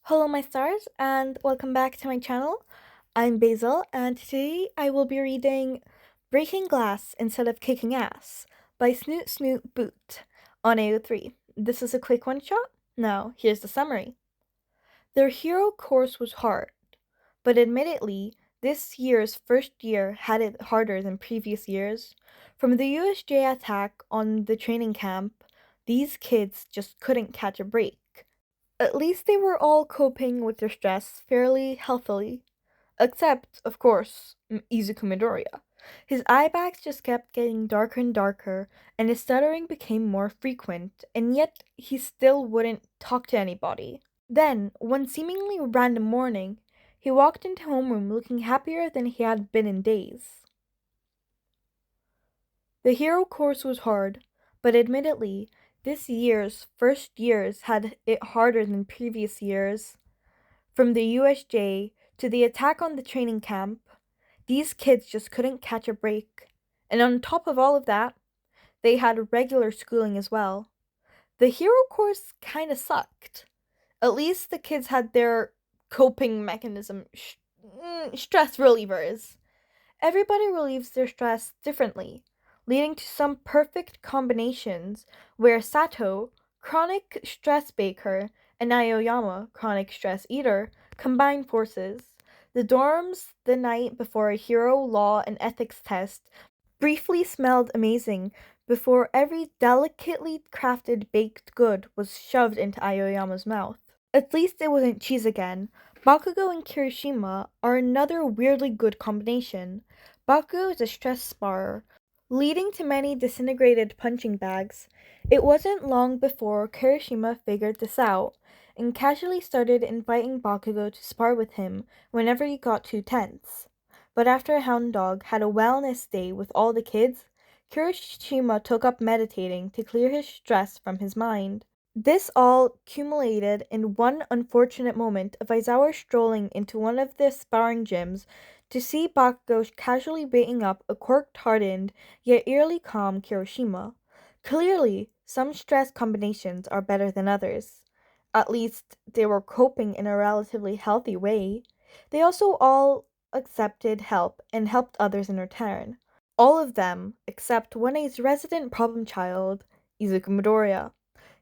Hello, my stars, and welcome back to my channel. I'm Basil, and today I will be reading Breaking Glass Instead of Kicking Ass by Snoot Snoot Boot on AO3. This is a quick one shot. Now, here's the summary. Their hero course was hard, but admittedly, this year's first year had it harder than previous years. From the USJ attack on the training camp, these kids just couldn't catch a break. At least they were all coping with their stress fairly healthily. Except, of course, Izuku Midoriya. His eye bags just kept getting darker and darker, and his stuttering became more frequent, and yet he still wouldn't talk to anybody. Then, one seemingly random morning, he walked into homeroom looking happier than he had been in days. The hero course was hard, but admittedly, this year's first years had it harder than previous years. From the USJ to the attack on the training camp, these kids just couldn't catch a break. And on top of all of that, they had regular schooling as well. The hero course kinda sucked. At least the kids had their coping mechanism, stress relievers. Everybody relieves their stress differently, leading to some perfect combinations where Sato, chronic stress baker, and Aoyama, chronic stress eater, combine forces. The dorms the night before a hero law and ethics test briefly smelled amazing before every delicately crafted baked good was shoved into Aoyama's mouth. At least it wasn't cheese again. Bakugo and Kirishima are another weirdly good combination. Bakugo is a stress sparer, leading to many disintegrated punching bags. It wasn't long before Kirishima figured this out, and casually started inviting Bakugo to spar with him whenever he got too tense. But after Hound Dog had a wellness day with all the kids, Kirishima took up meditating to clear his stress from his mind. This all culminated in one unfortunate moment of Aizawa strolling into one of the sparring gyms to see Bakugo casually baiting up a corked-hardened yet eerily calm Kirishima. Clearly, some stress combinations are better than others. At least, they were coping in a relatively healthy way. They also all accepted help and helped others in return. All of them, except 1A's resident problem child, Izuku Midoriya.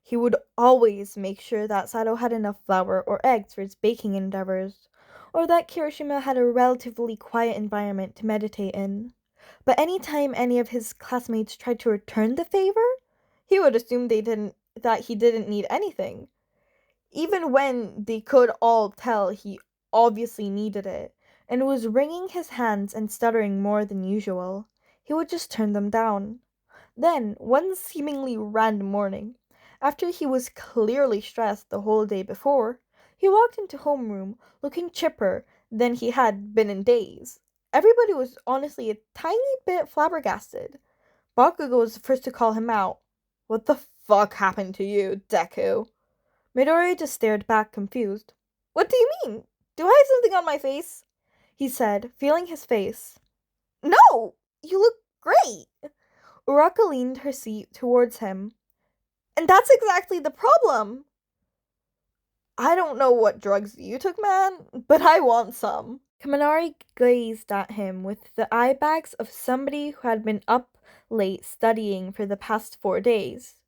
He would always make sure that Sato had enough flour or eggs for his baking endeavors, or that Kirishima had a relatively quiet environment to meditate in. But any time any of his classmates tried to return the favor, he would assume that he didn't need anything, even when they could all tell he obviously needed it, and was wringing his hands and stuttering more than usual. He would just turn them down. Then, one seemingly random morning, after he was clearly stressed the whole day before, he walked into homeroom looking chipper than he had been in days. Everybody was honestly a tiny bit flabbergasted. Bakugo was the first to call him out. "What the fuck happened to you, Deku?" Midori just stared back, confused. "What do you mean? Do I have something on my face?" he said, feeling his face. "No! You look great!" Uraka leaned her seat towards him. "And that's exactly the problem!" "I don't know what drugs you took, man, but I want some." Kaminari gazed at him with the eye bags of somebody who had been up late studying for the past 4 days.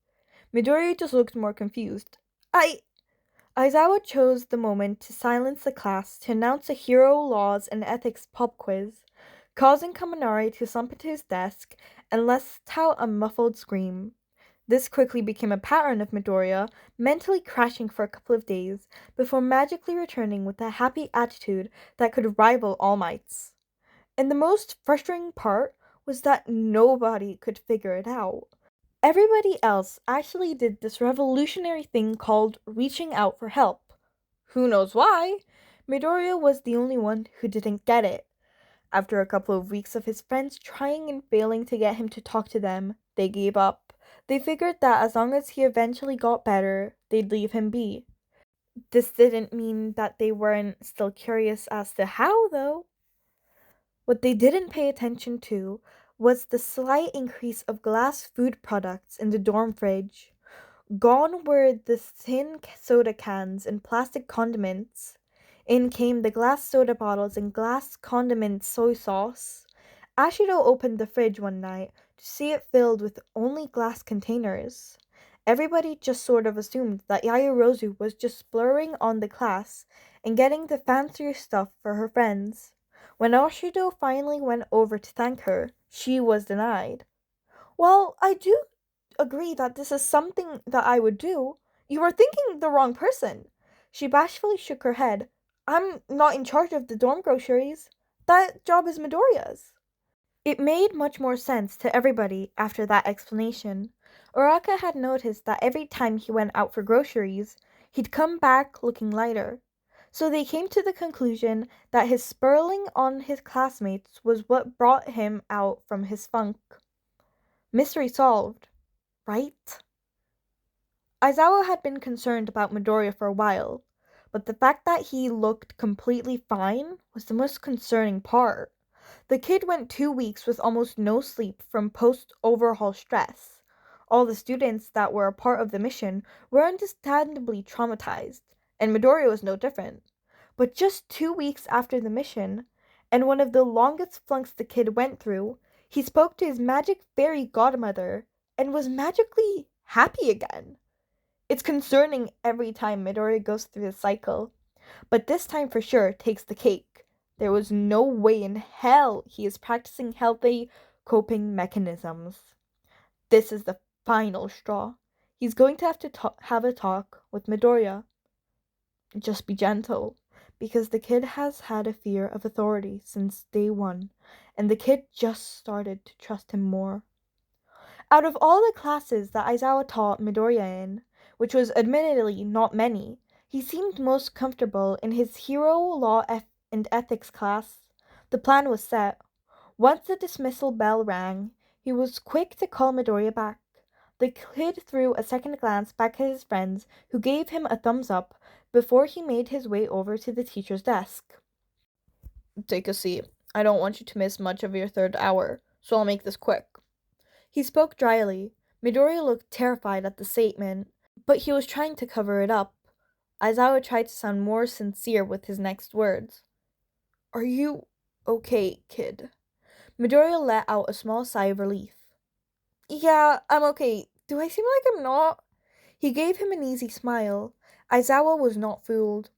Midori just looked more confused. Aizawa chose the moment to silence the class to announce a hero laws and ethics pop quiz, causing Kaminari to slump into his desk and let out a muffled scream. This quickly became a pattern of Midoriya, mentally crashing for a couple of days, before magically returning with a happy attitude that could rival All Might's. And the most frustrating part was that nobody could figure it out. Everybody else actually did this revolutionary thing called reaching out for help. Who knows why? Midoriya was the only one who didn't get it. After a couple of weeks of his friends trying and failing to get him to talk to them, they gave up. They figured that as long as he eventually got better, they'd leave him be. This didn't mean that they weren't still curious as to how, though. What they didn't pay attention to was the slight increase of glass food products in the dorm fridge. Gone were the tin soda cans and plastic condiments. In came the glass soda bottles and glass condiment soy sauce. Ashido opened the fridge one night to see it filled with only glass containers. Everybody just sort of assumed that Yaoyorozu was just splurring on the class and getting the fancier stuff for her friends. When Ashido finally went over to thank her, she was denied. Well, I do agree that this is something that I would do. You are thinking the wrong person. She bashfully shook her head. I'm not in charge of the dorm groceries. That job is Midoriya's. It made much more sense to everybody after that explanation. Uraka had noticed that every time he went out for groceries, he'd come back looking lighter. So they came to the conclusion that his spurling on his classmates was what brought him out from his funk. Mystery solved, right? Aizawa had been concerned about Midoriya for a while, but the fact that he looked completely fine was the most concerning part. The kid went 2 weeks with almost no sleep from post-overhaul stress. All the students that were a part of the mission were understandably traumatized, and Midoriya was no different. But just 2 weeks after the mission, and one of the longest flunks the kid went through, he spoke to his magic fairy godmother and was magically happy again. It's concerning every time Midoriya goes through the cycle, but this time for sure takes the cake. There was no way in hell he is practicing healthy coping mechanisms. This is the final straw. He's going to have a talk with Midoriya. Just be gentle, because the kid has had a fear of authority since day one, and the kid just started to trust him more. Out of all the classes that Aizawa taught Midoriya in, which was admittedly not many, he seemed most comfortable in his hero law and ethics class. The plan was set. Once the dismissal bell rang, he was quick to call Midoriya back. The kid threw a second glance back at his friends, who gave him a thumbs up before he made his way over to the teacher's desk. Take a seat. I don't want you to miss much of your third hour, so I'll make this quick. He spoke dryly. Midoriya looked terrified at the statement, but he was trying to cover it up. Aizawa tried to sound more sincere with his next words. Are you okay, kid? Midoriya let out a small sigh of relief. Yeah, I'm okay. Do I seem like I'm not? He gave him an easy smile. Aizawa was not fooled.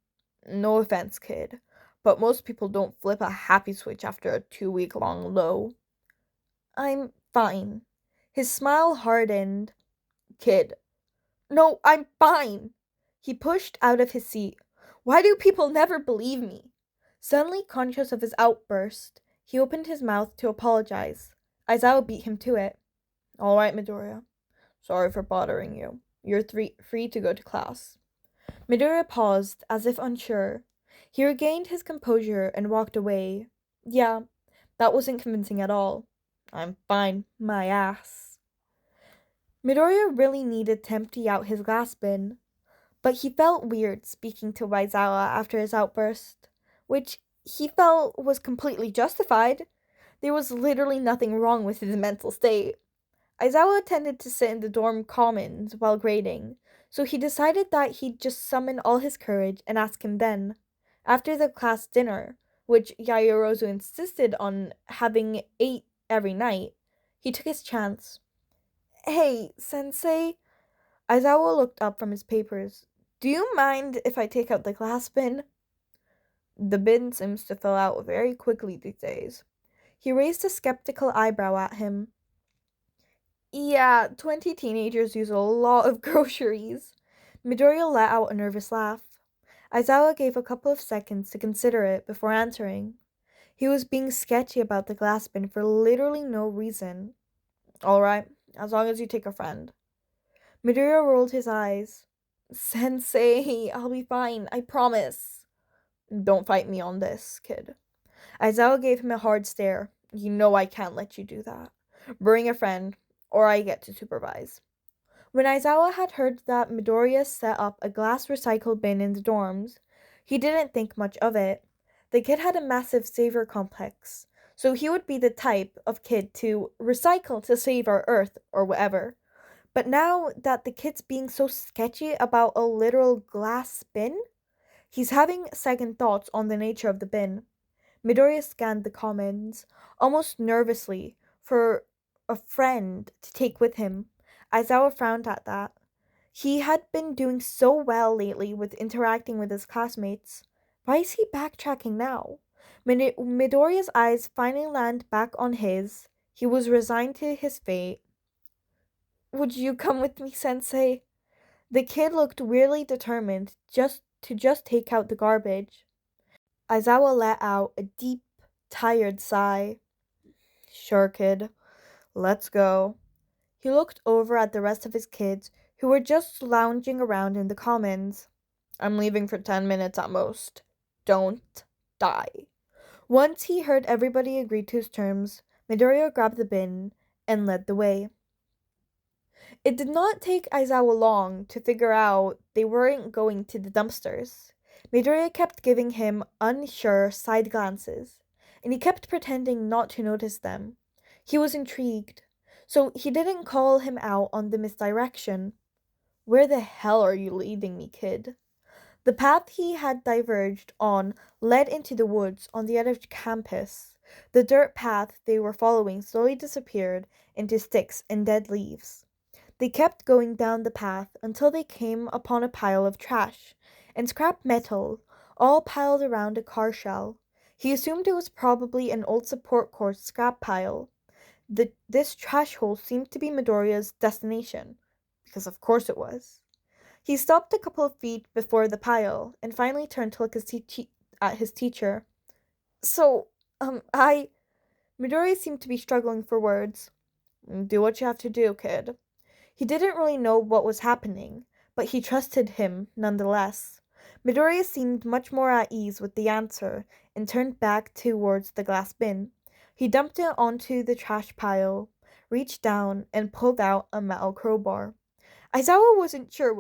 No offense, kid, but most people don't flip a happy switch after a 2-week-long low. I'm fine. His smile hardened. Kid. No, I'm fine. He pushed out of his seat. Why do people never believe me? Suddenly conscious of his outburst, he opened his mouth to apologize. Aizawa beat him to it. All right, Midoriya. Sorry for bothering you. You're free to go to class. Midoriya paused, as if unsure. He regained his composure and walked away. Yeah, that wasn't convincing at all. I'm fine, my ass. Midoriya really needed to empty out his glass bin, but he felt weird speaking to Aizawa after his outburst, which he felt was completely justified. There was literally nothing wrong with his mental state. Aizawa tended to sit in the dorm commons while grading, so he decided that he'd just summon all his courage and ask him then. After the class dinner, which Yaoyorozu insisted on having 8 every night, he took his chance. Hey, sensei. Aizawa looked up from his papers. Do you mind if I take out the glass bin? The bin seems to fill out very quickly these days. He raised a skeptical eyebrow at him. Yeah, 20 teenagers use a lot of groceries. Midoriya let out a nervous laugh. Aizawa gave a couple of seconds to consider it before answering. He was being sketchy about the glass bin for literally no reason. All right, as long as you take a friend. Midoriya rolled his eyes. Sensei, I'll be fine, I promise. Don't fight me on this, kid. Aizawa gave him a hard stare. You know I can't let you do that. Bring a friend, or I get to supervise. When Aizawa had heard that Midoriya set up a glass recycle bin in the dorms, he didn't think much of it. The kid had a massive savior complex, so he would be the type of kid to recycle to save our Earth or whatever. But now that the kid's being so sketchy about a literal glass bin, he's having second thoughts on the nature of the bin. Midoriya scanned the comments, almost nervously, for a friend to take with him. Aizawa frowned at that. He had been doing so well lately with interacting with his classmates. Why is he backtracking now? Midoriya's eyes finally land back on his. He was resigned to his fate. Would you come with me, Sensei? The kid looked weirdly determined just take out the garbage. Aizawa let out a deep, tired sigh. Sure, kid. Let's go. He looked over at the rest of his kids, who were just lounging around in the commons. I'm leaving for 10 minutes at most. Don't die. Once he heard everybody agree to his terms, Midoriya grabbed the bin and led the way. It did not take Aizawa long to figure out they weren't going to the dumpsters. Midoriya kept giving him unsure side glances, and he kept pretending not to notice them. He was intrigued, so he didn't call him out on the misdirection. Where the hell are you leading me, kid? The path he had diverged on led into the woods on the edge of campus. The dirt path they were following slowly disappeared into sticks and dead leaves. They kept going down the path until they came upon a pile of trash and scrap metal, all piled around a car shell. He assumed it was probably an old support course scrap pile. This trash hole seemed to be Midoriya's destination, because of course it was. He stopped a couple of feet before the pile and finally turned to look at his teacher. So, Midoriya seemed to be struggling for words. Do what you have to do, kid. He didn't really know what was happening, but he trusted him nonetheless. Midoriya seemed much more at ease with the answer and turned back towards the glass bin. He dumped it onto the trash pile, reached down, and pulled out a metal crowbar. Aizawa wasn't sure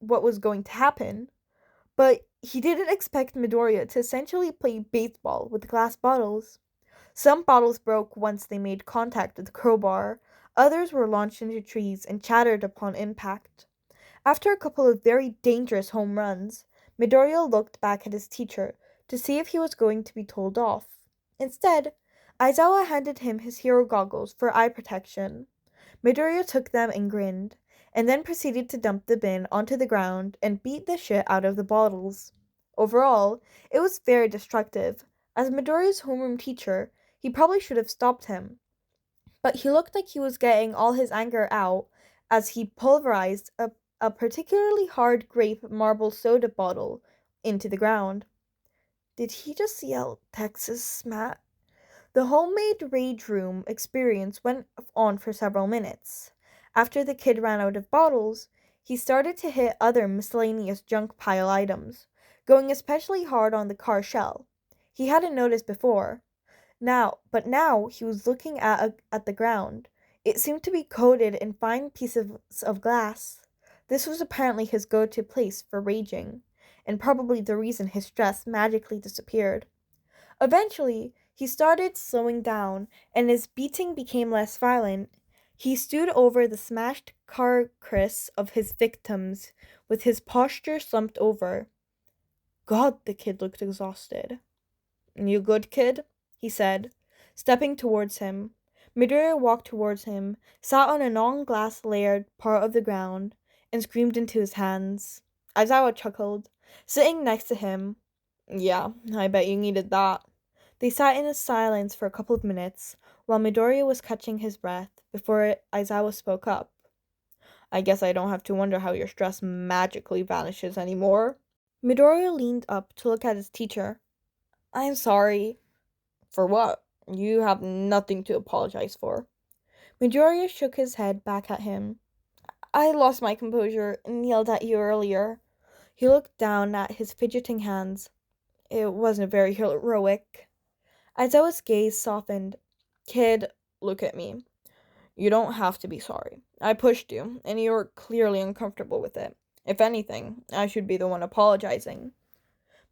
what was going to happen, but he didn't expect Midoriya to essentially play baseball with glass bottles. Some bottles broke once they made contact with the crowbar. Others were launched into trees and shattered upon impact. After a couple of very dangerous home runs, Midoriya looked back at his teacher to see if he was going to be told off. Instead, Aizawa handed him his hero goggles for eye protection. Midoriya took them and grinned, and then proceeded to dump the bin onto the ground and beat the shit out of the bottles. Overall, it was very destructive. As Midoriya's homeroom teacher, he probably should have stopped him. But he looked like he was getting all his anger out as he pulverized a particularly hard grape marble soda bottle into the ground. Did he just yell Texas, Matt? The homemade rage room experience went on for several minutes. After the kid ran out of bottles, he started to hit other miscellaneous junk pile items, going especially hard on the car shell. He hadn't noticed before. But now he was looking at the ground. It seemed to be coated in fine pieces of glass. This was apparently his go-to place for raging, and probably the reason his stress magically disappeared. Eventually, he started slowing down, and his beating became less violent. He stood over the smashed carcass of his victims, with his posture slumped over. God, the kid looked exhausted. You good, kid? He said, stepping towards him. Midoriya walked towards him, sat on a non-glass layered part of the ground, and screamed into his hands. Aizawa chuckled, sitting next to him. Yeah, I bet you needed that. They sat in a silence for a couple of minutes, while Midoriya was catching his breath before Aizawa spoke up. I guess I don't have to wonder how your stress magically vanishes anymore. Midoriya leaned up to look at his teacher. I'm sorry. For what? You have nothing to apologize for. Midoriya shook his head back at him. I lost my composure and yelled at you earlier. He looked down at his fidgeting hands. It wasn't very heroic. Aizawa's gaze softened. Kid, look at me. You don't have to be sorry. I pushed you, and you were clearly uncomfortable with it. If anything, I should be the one apologizing.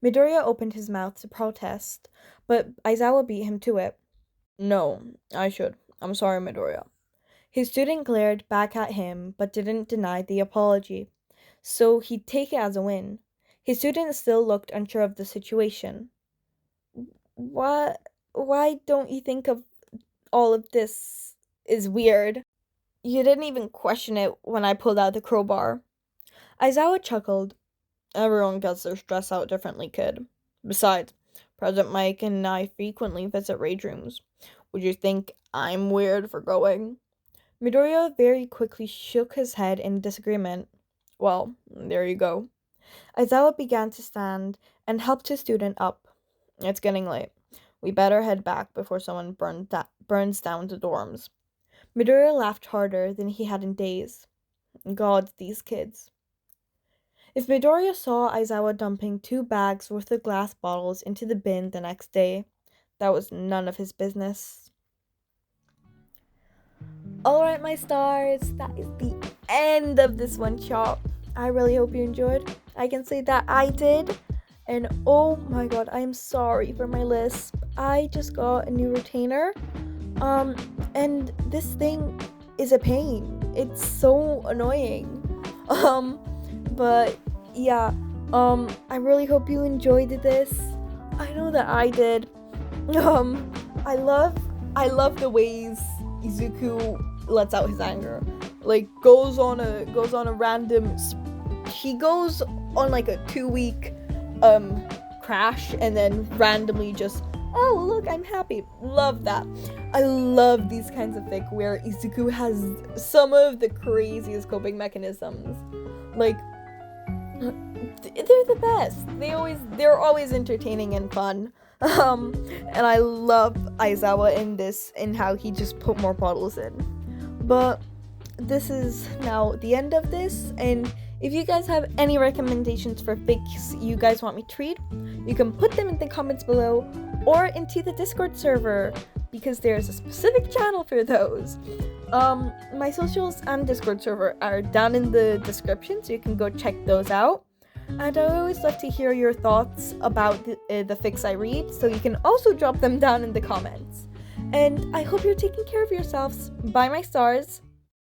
Midoriya opened his mouth to protest, but Aizawa beat him to it. No, I should. I'm sorry, Midoriya. His student glared back at him but didn't deny the apology, so he'd take it as a win. His student still looked unsure of the situation. What? Why don't you think of all of this is weird? You didn't even question it when I pulled out the crowbar. Aizawa chuckled. Everyone gets their stress out differently, kid. Besides, President Mike and I frequently visit rage rooms. Would you think I'm weird for going? Midoriya very quickly shook his head in disagreement. Well, there you go. Aizawa began to stand and helped his student up. It's getting late. We better head back before someone burns down the dorms. Midoriya laughed harder than he had in days. God, these kids. If Midoriya saw Aizawa dumping 2 bags worth of glass bottles into the bin the next day, that was none of his business. Alright, my stars, that is the end of this one shot. I really hope you enjoyed. I can say that I did. And oh my god, I'm sorry for my lisp. I just got a new retainer. And this thing is a pain. It's so annoying. But yeah, I really hope you enjoyed this. I know that I did. I love the ways Izuku lets out his anger. Like goes on a random he goes on like a 2-week crash and then randomly just, oh look, I'm happy. Love that. I love these kinds of fic where Izuku has some of the craziest coping mechanisms. Like they're the best. They're always entertaining and fun. And I love Aizawa in how he just put more bottles in. But this is now the end of this, and if you guys have any recommendations for fics you guys want me to read, you can put them in the comments below or into the Discord server, because there's a specific channel for those. My socials and Discord server are down in the description, so you can go check those out. And I always love to hear your thoughts about the fics I read, so you can also drop them down in the comments. And I hope you're taking care of yourselves. Bye, my stars.